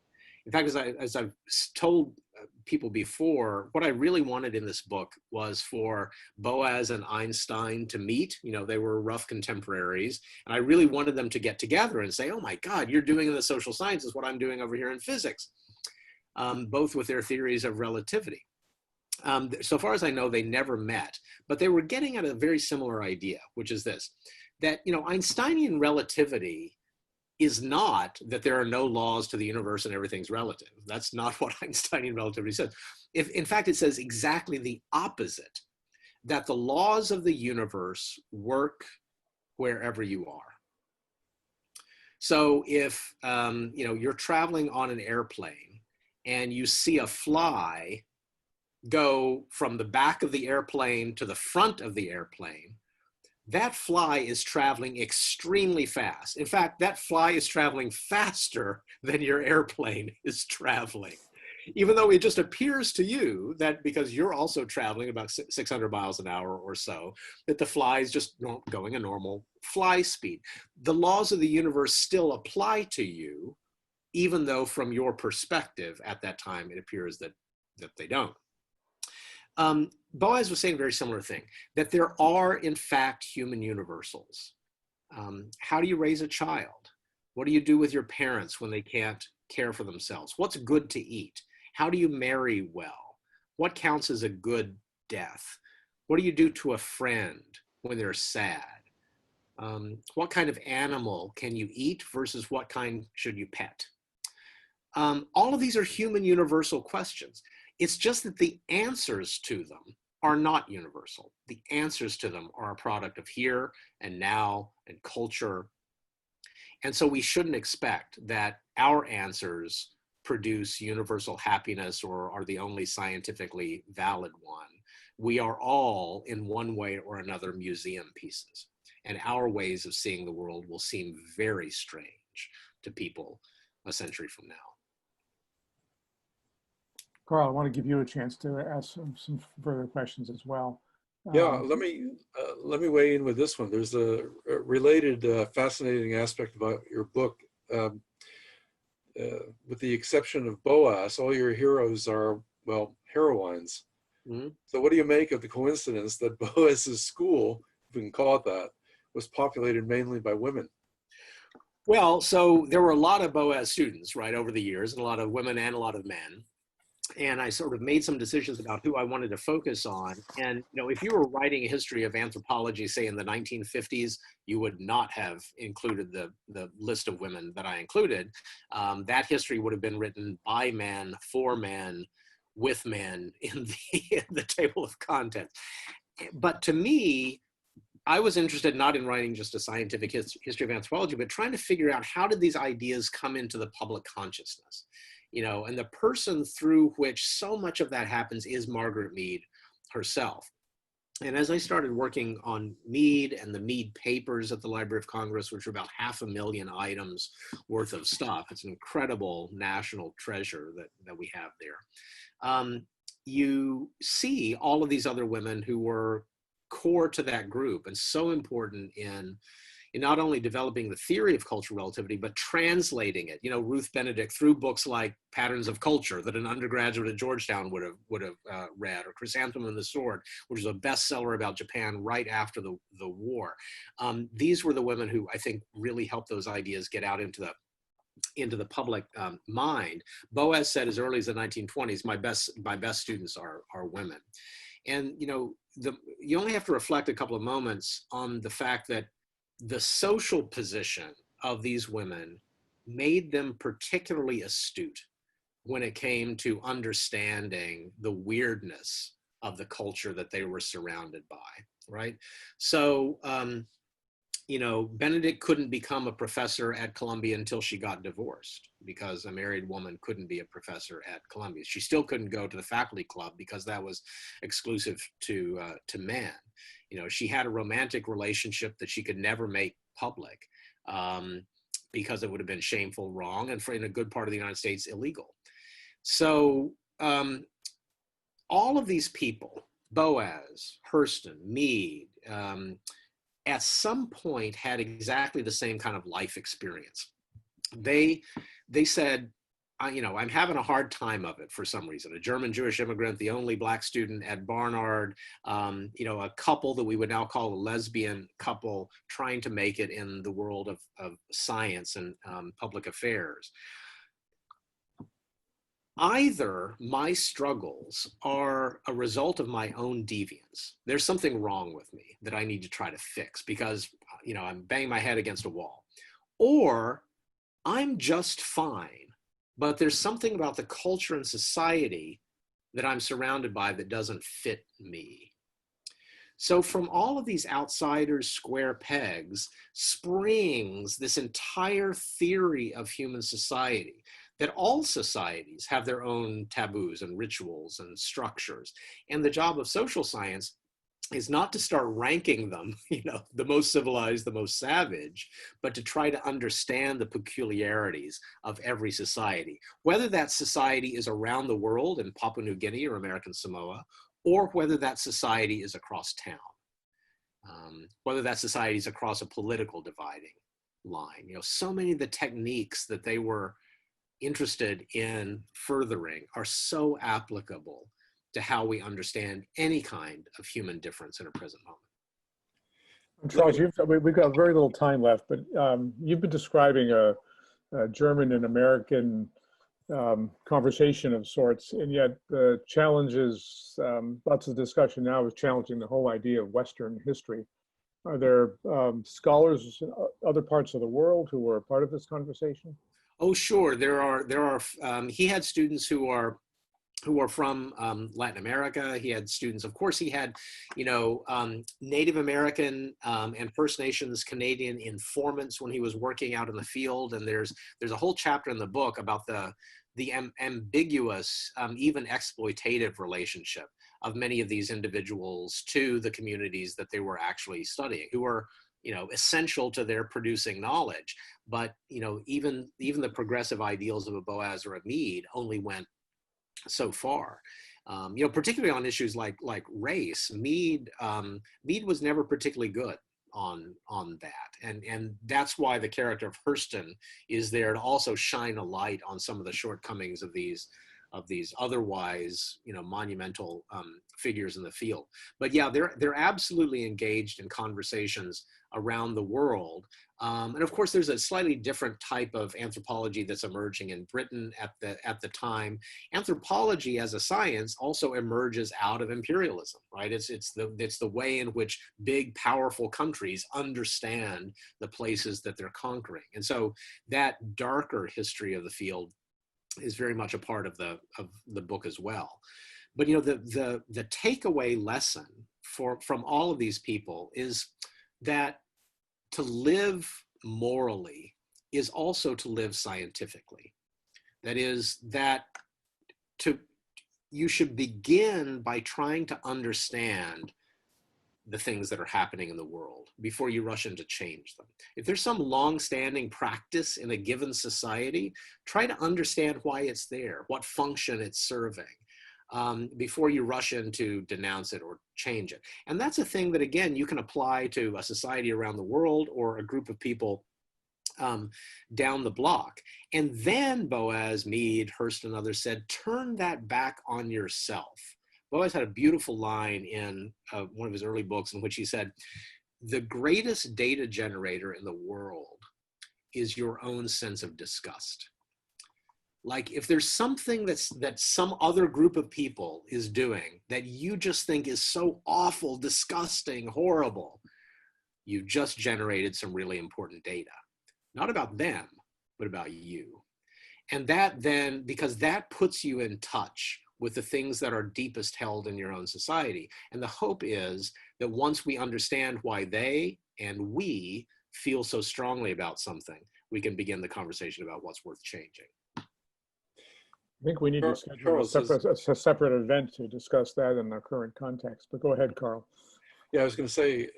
In fact, as I've told people before, what I really wanted in this book was for Boas and Einstein to meet. They were rough contemporaries, and I really wanted them to get together and say, oh my God, you're doing in the social sciences what I'm doing over here in physics, both with their theories of relativity. So far as I know, they never met, but they were getting at a very similar idea, which is this, that, Einsteinian relativity is not that there are no laws to the universe and everything's relative. That's not what Einsteinian relativity says. In fact, it says exactly the opposite, that the laws of the universe work wherever you are. So if you're traveling on an airplane and you see a fly go from the back of the airplane to the front of the airplane, that fly is traveling extremely fast. In fact, that fly is traveling faster than your airplane is traveling. Even though it just appears to you that because you're also traveling about 600 miles an hour or so, that the fly is just going a normal fly speed. The laws of the universe still apply to you, even though from your perspective at that time, it appears that they don't. Boas was saying a very similar thing, that there are, in fact, human universals. How do you raise a child? What do you do with your parents when they can't care for themselves? What's good to eat? How do you marry well? What counts as a good death? What do you do to a friend when they're sad? What kind of animal can you eat versus what kind should you pet? All of these are human universal questions. It's just that the answers to them are not universal. The answers to them are a product of here and now and culture. And so we shouldn't expect that our answers produce universal happiness or are the only scientifically valid one. We are all, in one way or another, museum pieces. And our ways of seeing the world will seem very strange to people a century from now. Carl, I want to give you a chance to ask some further questions as well. Yeah, let me weigh in with this one. There's a related fascinating aspect about your book. With the exception of Boas, all your heroes are, well, heroines. Mm-hmm. So what do you make of the coincidence that Boas's school, if we can call it that, was populated mainly by women? Well, so there were a lot of Boas students, right, over the years, and a lot of women and a lot of men. And I sort of made some decisions about who I wanted to focus on. And, if you were writing a history of anthropology, say in the 1950s, you would not have included the list of women that I included. That history would have been written by men, for men, with men in the table of contents. But to me, I was interested not in writing just a scientific history of anthropology, but trying to figure out how did these ideas come into the public consciousness? And the person through which so much of that happens is Margaret Mead herself. And as I started working on Mead and the Mead papers at the Library of Congress, which are about 500,000 items worth of stuff, it's an incredible national treasure that we have there. You see all of these other women who were core to that group and so important in not only developing the theory of cultural relativity, but translating it. Ruth Benedict through books like Patterns of Culture that an undergraduate at Georgetown would have read, or Chrysanthemum and the Sword, which is a bestseller about Japan right after the war. These were the women who I think really helped those ideas get out into the public mind. Boas said as early as the 1920s, my best students are women. And you only have to reflect a couple of moments on the fact that the social position of these women made them particularly astute when it came to understanding the weirdness of the culture that they were surrounded by, right? So, Benedict couldn't become a professor at Columbia until she got divorced, because a married woman couldn't be a professor at Columbia. She still couldn't go to the faculty club because that was exclusive to men. She had a romantic relationship that she could never make public because it would have been shameful, wrong, and in a good part of the United States, illegal. So all of these people, Boas, Hurston, Mead, at some point had exactly the same kind of life experience. They said, I'm having a hard time of it for some reason. A German Jewish immigrant, the only Black student at Barnard, a couple that we would now call a lesbian couple trying to make it in the world of science and public affairs. Either my struggles are a result of my own deviance. There's something wrong with me that I need to try to fix because, I'm banging my head against a wall. Or I'm just fine, but there's something about the culture and society that I'm surrounded by that doesn't fit me. So from all of these outsiders, square pegs, springs this entire theory of human society, that all societies have their own taboos and rituals and structures. And the job of social science is not to start ranking them, the most civilized, the most savage, but to try to understand the peculiarities of every society, whether that society is around the world in Papua New Guinea or American Samoa, or whether that society is across town, whether that society is across a political dividing line. So many of the techniques that they were interested in furthering are so applicable to how we understand any kind of human difference in a present moment. Charles, we've got very little time left, but you've been describing a German and American conversation of sorts, and yet the challenges, lots of discussion now is challenging the whole idea of Western history. Are there scholars in other parts of the world who were part of this conversation? Oh, sure. There are. He had students who are from Latin America. He had students, of course, he had, Native American and First Nations Canadian informants when he was working out in the field. And there's a whole chapter in the book about the ambiguous, even exploitative relationship of many of these individuals to the communities that they were actually studying, who were, essential to their producing knowledge. But, even the progressive ideals of a Boas or a Meade only went so far, particularly on issues like race. Meade was never particularly good on that, and that's why the character of Hurston is there to also shine a light on some of the shortcomings of these otherwise monumental figures in the field. But yeah, they're absolutely engaged in conversations around the world. And of course, there's a slightly different type of anthropology that's emerging in Britain at the time. Anthropology as a science also emerges out of imperialism, right? It's the way in which big, powerful countries understand the places that they're conquering. And so that darker history of the field is very much a part of the book as well. But the takeaway lesson from all of these people is that to live morally is also to live scientifically. That is, that you should begin by trying to understand the things that are happening in the world before you rush in to change them. If there's some long-standing practice in a given society, try to understand why it's there, what function it's serving, before you rush in to denounce it or change it. And that's a thing that, again, you can apply to a society around the world or a group of people down the block. And then Boas, Meade, Hurston, and others said, turn that back on yourself. Boas had a beautiful line in one of his early books in which he said, the greatest data generator in the world is your own sense of disgust. Like, if there's something that some other group of people is doing that you just think is so awful, disgusting, horrible, you've just generated some really important data. Not about them, but about you. And that then, because that puts you in touch with the things that are deepest held in your own society. And the hope is that once we understand why they and we feel so strongly about something, we can begin the conversation about what's worth changing. I think we need to schedule a separate event to discuss that in the current context, but go ahead, Carl. Yeah, I was going to say,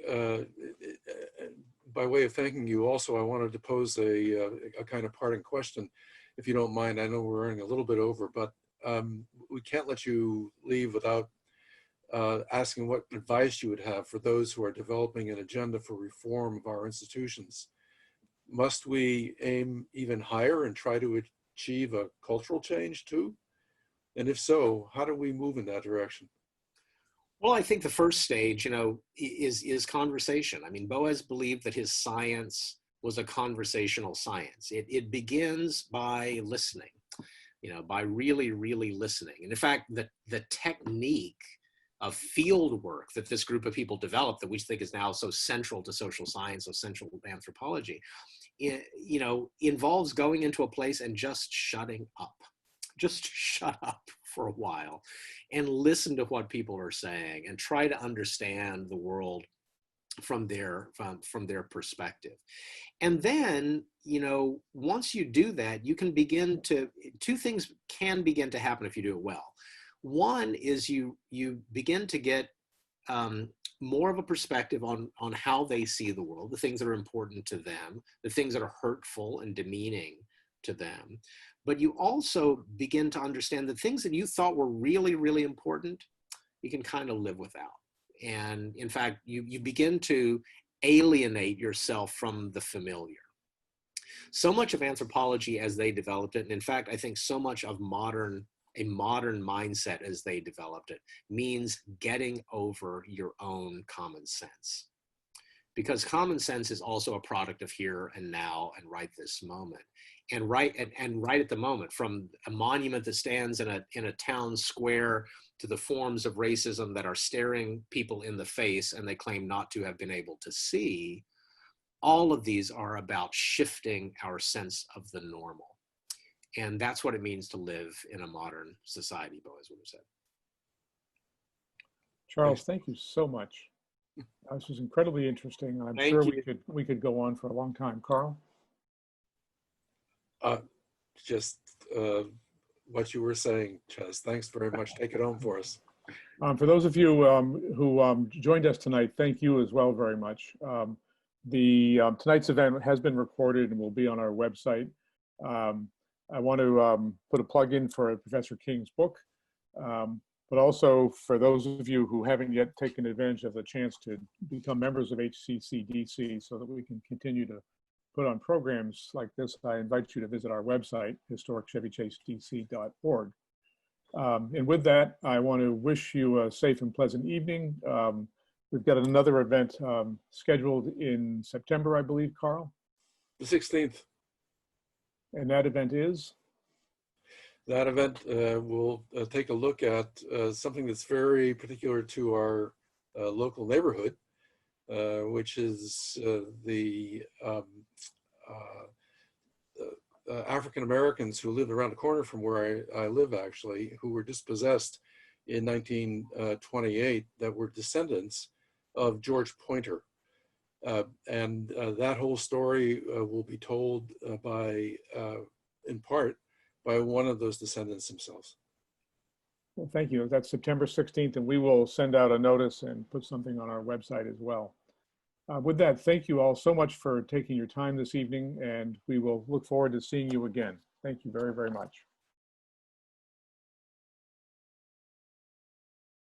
by way of thanking you also, I wanted to pose a kind of parting question, if you don't mind. I know we're running a little bit over, but we can't let you leave without asking what advice you would have for those who are developing an agenda for reform of our institutions. Must we aim even higher and try to achieve a cultural change too? And if so, how do we move in that direction? Well, I think the first stage, is conversation. I mean, Boas believed that his science was a conversational science. It begins by listening, by really, really listening. And in fact, the technique field work that this group of people developed that we think is now so central to social science, so central to anthropology, involves going into a place and just shutting up. Just shut up for a while and listen to what people are saying and try to understand the world from their perspective. And then, once you do that, you can begin to, two things can begin to happen if you do it well. One is you begin to get more of a perspective on how they see the world, the things that are important to them, the things that are hurtful and demeaning to them. But you also begin to understand the things that you thought were really, really important, you can kind of live without. And in fact, you begin to alienate yourself from the familiar. So much of anthropology as they developed it, and in fact, I think so much of a modern mindset as they developed it, means getting over your own common sense. Because common sense is also a product of here and now and right this moment. And right at the moment, from a monument that stands in a town square to the forms of racism that are staring people in the face and they claim not to have been able to see, all of these are about shifting our sense of the normal. And that's what it means to live in a modern society, Boas would have said. Charles, thank you so much. This was incredibly interesting. I'm sure we could go on for a long time. Carl? Just what you were saying, Chaz. Thanks very much. Take it home for us. For those of you who joined us tonight, thank you as well very much. Tonight's event has been recorded and will be on our website. I want to put a plug in for Professor King's book, but also for those of you who haven't yet taken advantage of the chance to become members of HCCDC so that we can continue to put on programs like this, I invite you to visit our website, historicchevychasedc.org. And with that, I want to wish you a safe and pleasant evening. We've got another event scheduled in September, I believe, Carl? The 16th. And that event is? That event will take a look at something that's very particular to our local neighborhood, which is the African Americans who lived around the corner from where I live, actually, who were dispossessed in 1928, that were descendants of George Pointer. And that whole story will be told in part, by one of those descendants themselves. Well, thank you. That's September 16th, and we will send out a notice and put something on our website as well. With that, thank you all so much for taking your time this evening, and we will look forward to seeing you again. Thank you very, very much.